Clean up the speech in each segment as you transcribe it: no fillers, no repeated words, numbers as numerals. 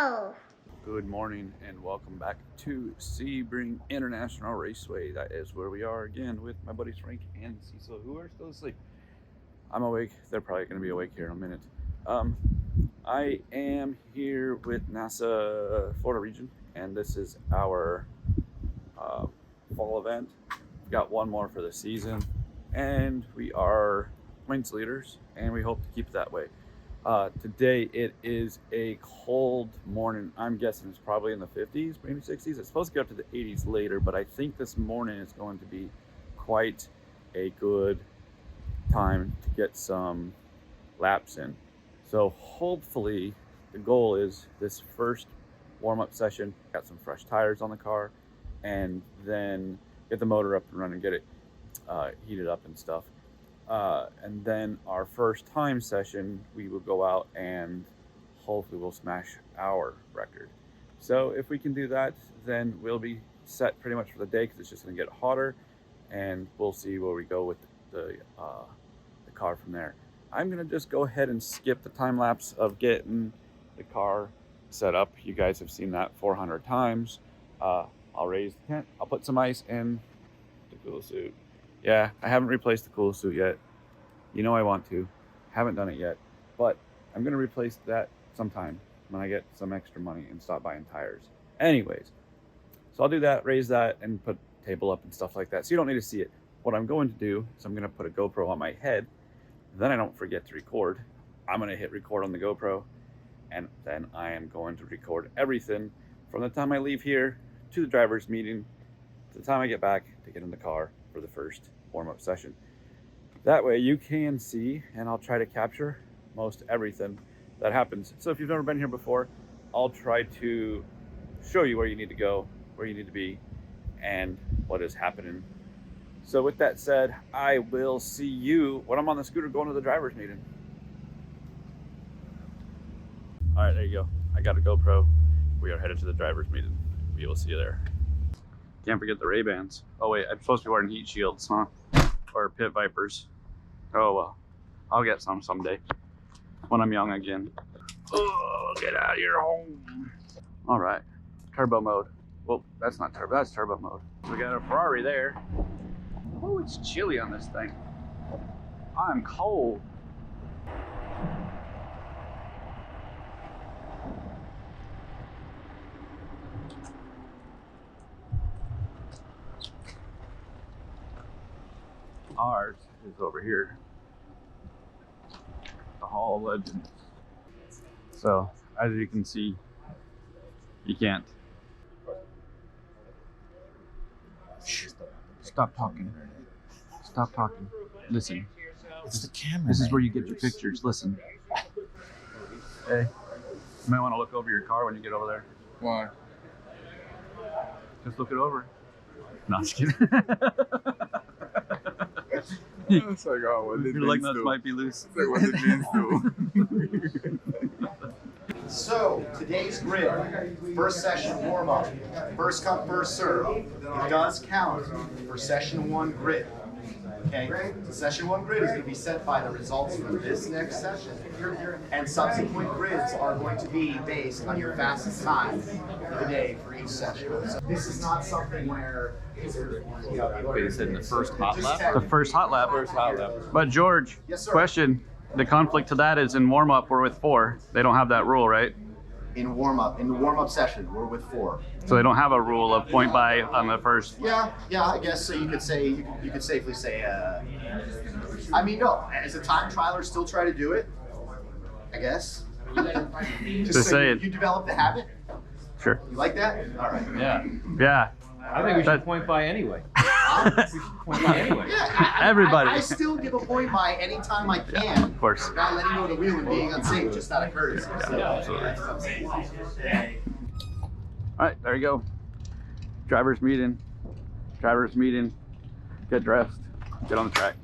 go! Good morning and welcome back to Sebring International Raceway. That is where we are again with my buddies Frank and Cecil, who are still asleep. I'm awake. They're probably going to be awake here in a minute. I am here with NASA Florida region, and this is our fall event. We've got one more for the season, and we are points leaders, and we hope to keep it that way. Today it is a cold morning. I'm guessing it's probably in the 50s, maybe 60s. It's supposed to get up to the 80s later, but I think this morning is going to be quite a good time to get some laps in. So hopefully the goal is this first warm-up session, got some fresh tires on the car, and then get the motor up and running, get it heated up and stuff. And then our first time session, we will go out and hopefully we'll smash our record. So if we can do that, then we'll be set pretty much for the day, because it's just going to get hotter, and we'll see where we go with the car from there. I'm going to just go ahead and skip the time lapse of getting the car set up. You guys have seen that 400 times. I'll raise the tent. I'll put some ice in the cool suit. Yeah, I haven't replaced the cool suit yet. You know I want to. Haven't done it yet. But I'm going to replace that sometime when I get some extra money and stop buying tires. Anyways, so I'll do that, raise that, and put table up and stuff like that. So you don't need to see it. What I'm going to do is I'm going to put a GoPro on my head. Then I don't forget to record. I'm going to hit record on the GoPro. And then I am going to record everything from the time I leave here to the driver's meeting to the time I get back to get in the car for the first warm-up session. That way you can see, and I'll try to capture most everything that happens. So if you've never been here before, I'll try to show you where you need to go, where you need to be, and what is happening. So with that said, I will see you when I'm on the scooter going to the driver's meeting. All right, there you go. I got a GoPro. We are headed to the driver's meeting. We will see you there. Can't forget the Ray-Bans. Oh wait, I'm supposed to be wearing heat shields, huh? Or pit vipers. Oh well, I'll get some someday when I'm young again. Oh, get out of your home. All right, turbo mode. Well, that's not turbo, that's turbo mode. We got a Ferrari there. Oh, it's chilly on this thing. I'm cold. Ours is over here, the Hall of Legends. So as you can see, you can't. Shh. Stop talking. Stop talking. Listen. It's the camera. This is where you get your pictures. Listen. Hey, you might want to look over your car when you get over there. Why? Just look it over. No, I'm just kidding. It's like, oh, what did Your lug nuts might be loose. It's like, what did these do? So, today's grid, first session warm-up, first come, first serve. It does count for session one grid. Okay? So session one grid is going to be set by the results from this next session. And subsequent grids are going to be based on your fastest time for the day for each session. So this is not something where Wait, you said in the first hot lap? The first hot lap. First hot lap. But George, Yes, sir. question. The conflict to that is in warm-up, we're with 4. They don't have that rule, right? in the warm-up session, we're with 4. So they don't have a rule of point by on the first. Yeah, I guess so. You could say you could safely say. I mean, no. As a time trialer, still try to do it. I guess. Just say you, it. you develop the habit. Sure. You like that? All right. Yeah, Yeah. I think we should That- point by anyway. We should point by anyway. Yeah, Everybody. I still give a point by any time I can. Of course. Not letting go of the wheel and being unsafe, just out of courtesy. So, Absolutely. All right, there you go. Driver's meeting. Driver's meeting. Get dressed. Get on the track.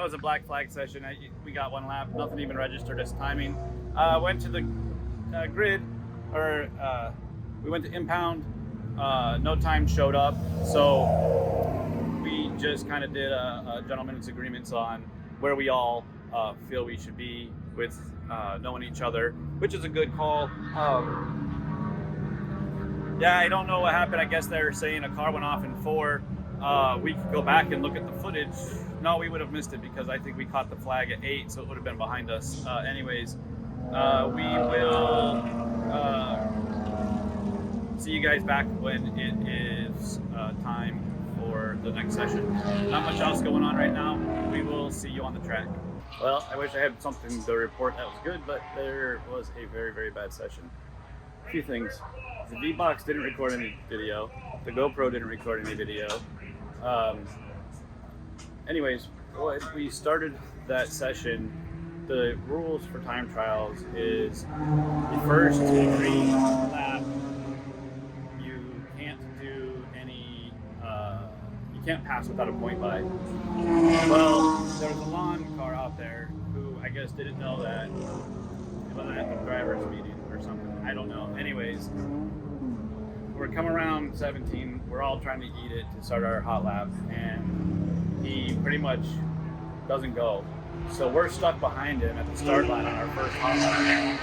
was a black flag session. We got 1 lap, nothing even registered as timing. Went to the grid, or we went to impound. No time showed up, so we just kind of did a gentleman's agreements on where we all feel we should be with knowing each other, which is a good call. Yeah, I don't know what happened. I guess they're saying a car went off in 4. We could go back and look at the footage. No, we would have missed it because I think we caught the flag at 8, so it would have been behind us. Anyways, we will see you guys back when it is time for the next session. Not much else going on right now. We will see you on the track. Well, I wish I had something to report that was good, but there was a very, very bad session. A few things. The V-Box didn't record any video. The GoPro didn't record any video. Anyways, when we started that session, the rules for time trials is the first green lap, you can't do any, you can't pass without a point by. Well, there was a lawn car out there who I guess didn't know that. It wasn't at the driver's meeting or something. I don't know. Anyways, we're coming around 17. We're all trying to eat it to start our hot lap, and he pretty much doesn't go. So we're stuck behind him at the start line on our first hot lap.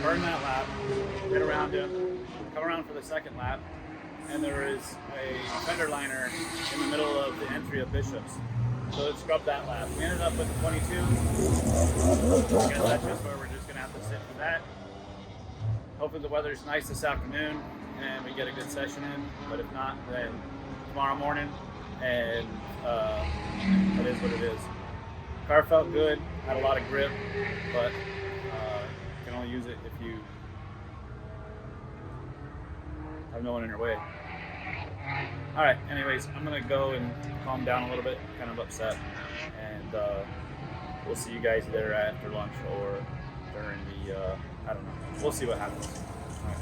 Burn that lap, get around him, come around for the second lap, and there is a fender liner in the middle of the entry of Bishop's. So let's scrub that lap. We ended up with 22. I guess that's just where we're just gonna have to sit for that. Hopefully the weather's nice this afternoon and we get a good session in, but if not, then tomorrow morning, and that is what it is. Car felt good, had a lot of grip, but you can only use it if you have no one in your way. All right, anyways, I'm gonna go and calm down a little bit, kind of upset, and we'll see you guys there after lunch or during the, I don't know, we'll see what happens. All right.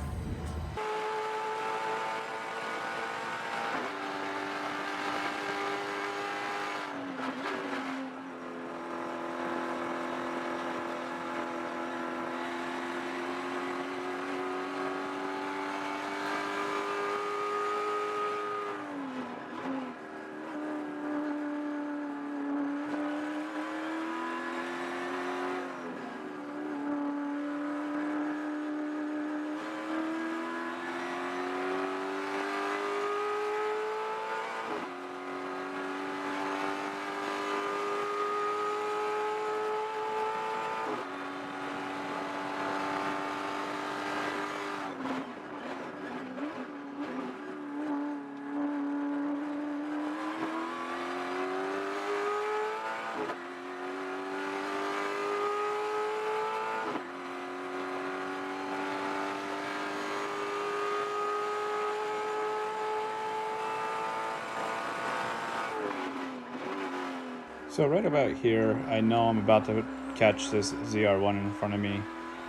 So right about here, I know I'm about to catch this ZR1 in front of me,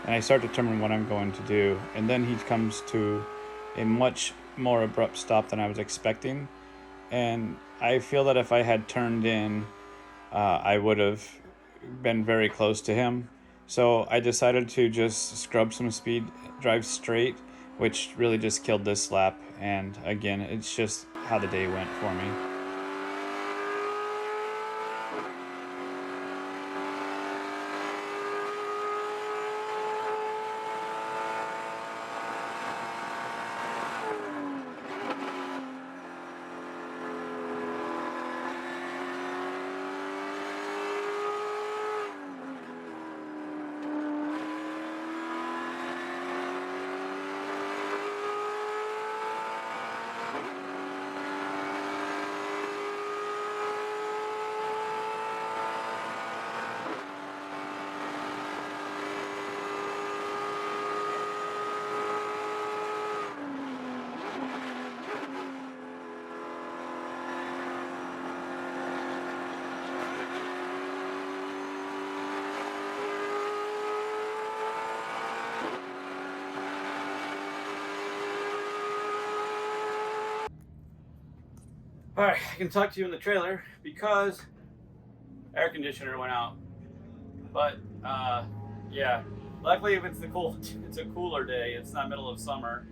and I start determining what I'm going to do, and then he comes to a much more abrupt stop than I was expecting, and I feel that if I had turned in, I would have been very close to him. So I decided to just scrub some speed, drive straight, which really just killed this lap, and again, it's just how the day went for me. Alright, I can talk to you in the trailer because air conditioner went out. But yeah, luckily if it's it's a cooler day. It's not middle of summer,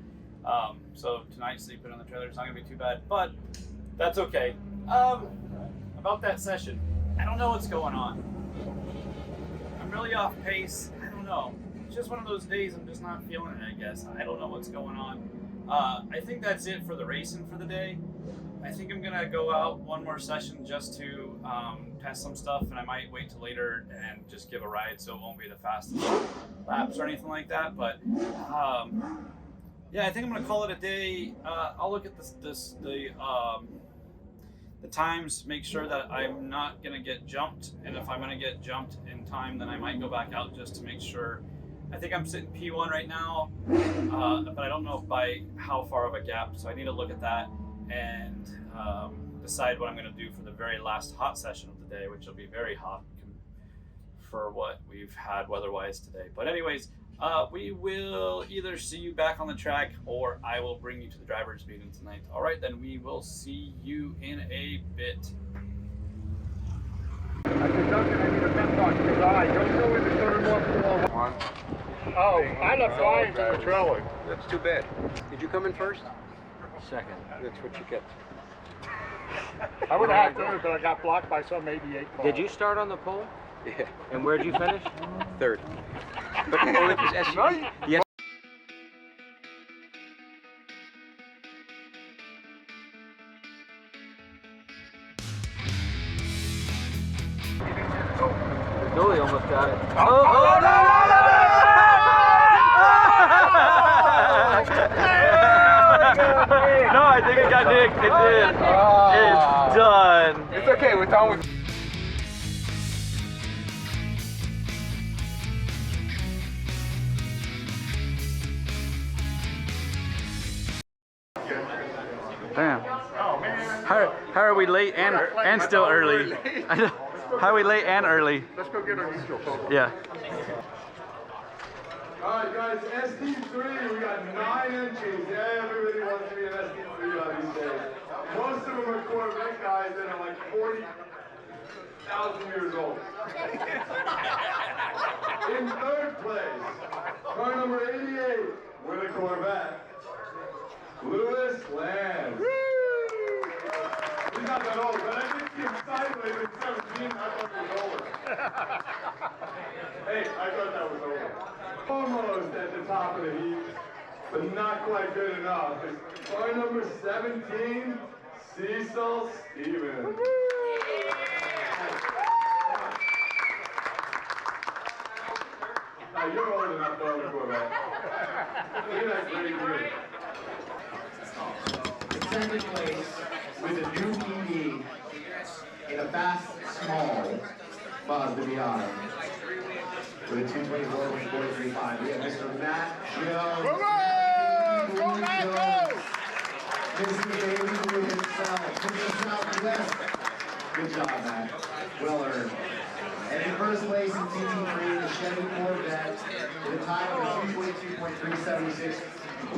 so tonight sleeping on the trailer is not gonna be too bad. But that's okay. About that session, I don't know what's going on. I'm really off pace. I don't know. It's just one of those days I'm just not feeling it, I guess. I don't know what's going on. I think that's it for the racing for the day. I think I'm gonna go out one more session just to test some stuff, and I might wait till later and just give a ride, so it won't be the fastest laps or anything like that. But yeah, I think I'm gonna call it a day. I'll look at the times, make sure that I'm not gonna get jumped, and if I'm gonna get jumped in time, then I might go back out just to make sure. I think I'm sitting P1 right now, but I don't know by how far of a gap, so I need to look at that and decide what I'm going to do for the very last hot session of the day, which will be very hot for what we've had weather-wise today. But anyways, we will either see you back on the track or I will bring you to the driver's meeting tonight. All right, then we will see you in a bit. Oh, I left Ryan to the trailer. That's too bad. Did you come in first? Second. That's what you get. I would have had to, but I got blocked by some 88 car. Did you start on the pole? Yeah, And where'd you finish? third. But only because SU. Yes. Billy almost got it. No, I think it got nicked. It did. It's done. It's okay, we're done with. Damn. How are we late and still early? How are we late and early? Let's go get our neutral photo. Yeah. Alright guys, ST3, we got 9 entries. Yeah, everybody wants to be an ST3 these days. Most of them are Corvette guys that are like 40,000 years old. In third place, car number 88 with a Corvette, Lewis Land. He's not that old, but I did see him sideways at 17. I thought he was older. Hey, I thought that was over. Almost at the top of the heap, but not quite good enough. It's car number 17, Cecil Stevens. Now, you're old enough to own a Corvette. You're that great dude. Second place with a new EV in a fast, small Mazda Miata. With a 224 with 43.5. We have Mr. Matt Jones. Go, Matt, go! Mr. Baby Blue himself. From the Southwest. Good job, Matt. Well earned. And in first place in TT3, the Chevy Corvette with a time of 222.376.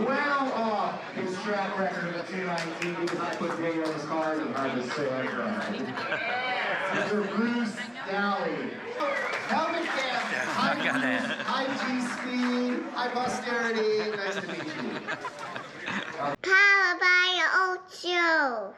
Well off his track record of a 219 because I put video on his car and hard to say like that. Mr. Bruce Daly. Helmet cam, high G speed, high posterity. Nice to meet you. Powered by your old shoe.